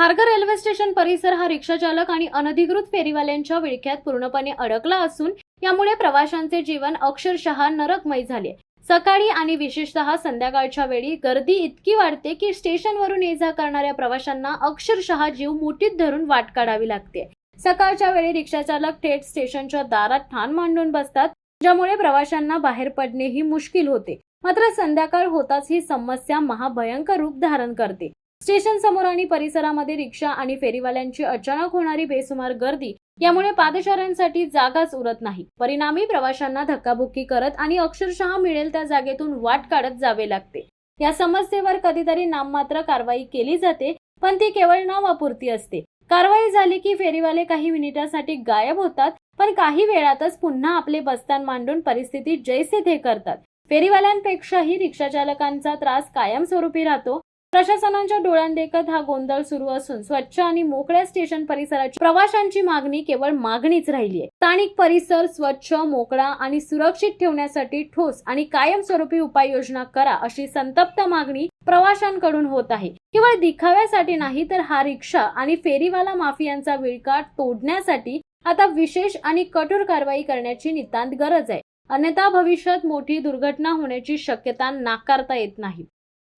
Kharghar railway station परिसर हा रिक्षा चालक आणि अनधिकृत फेरीवाल्यांच्या विळख्यात पूर्णपणे अडकला असून यामुळे प्रवाशांचे जीवन अक्षरशः नरकमय झाले। सकाळी आणि विशेषतः संध्याकाळच्या वेळी गर्दी इतकी वाढते की स्टेशनवरून ये जा करणाऱ्या प्रवाशांना अक्षरशः जीव मुठीत धरून वाट काढावी लागते। सकाळच्या वेळी रिक्षा चालक थेट स्टेशनच्या दारात ठाण मांडून बसतात, ज्यामुळे प्रवाशांना बाहेर पडणेही मुश्किल होते। मात्र संध्याकाळ होताच ही समस्या महाभयंकर रूप धारण करते। स्टेशन समोर आणि परिसरामध्ये रिक्षा आणि फेरीवाल्यांची अचानक होणारी बेसुमार गर्दी यामुळे पादचाऱ्यांसाठी जागाच उरत नाही। परिणामी प्रवाशांना धक्काबुक्की करत आणि अक्षरशः मिळेल त्या जागेतून वाट काढत जावे लागते। या समस्येवर कधीतरी नाममात्र कारवाई केली जाते, पण ती केवळ नावापुरती असते। कारवाई झाली की फेरीवाले काही मिनिटांसाठी गायब होतात, पण काही वेळातच पुन्हा आपले बस्तान मांडून परिस्थिती जैसे थे करतात। फेरीवाल्यांपेक्षाही रिक्षा चालकांचा त्रास कायमस्वरूपी राहतो। प्रशासनाच्या डोळ्यांदेखत हा गोंधळ सुरू असून स्वच्छ आणि मोकळ्या स्टेशन परिसराची प्रवाशांची मागणी केवळ मागणीच राहिली आहे। स्थानिक परिसर स्वच्छ, मोकळा आणि सुरक्षित ठेवण्यासाठी ठोस आणि कायमस्वरूपी उपाययोजना करा, अशी संतप्त मागणी प्रवाशांकडून होत आहे। केवळ दिखाव्यासाठी नाही, तर हा रिक्षा आणि फेरीवाला माफियांचा विळखा तोडण्यासाठी आता विशेष आणि कठोर कारवाई करण्याची नितांत गरज आहे। अन्यथा भविष्यात मोठी दुर्घटना होण्याची शक्यता नाकारता येत नाही।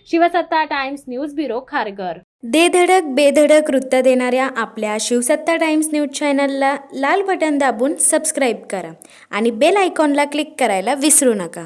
शिवसत्ता टाइम्स न्यूज ब्युरो, खारघर। दे धडक बेधडक वृत्त देणाऱ्या आपल्या शिवसत्ता टाइम्स न्यूज चॅनलला लाल बटन दाबून सबस्क्राईब करा आणि बेल आयकॉनला क्लिक करायला विसरू नका।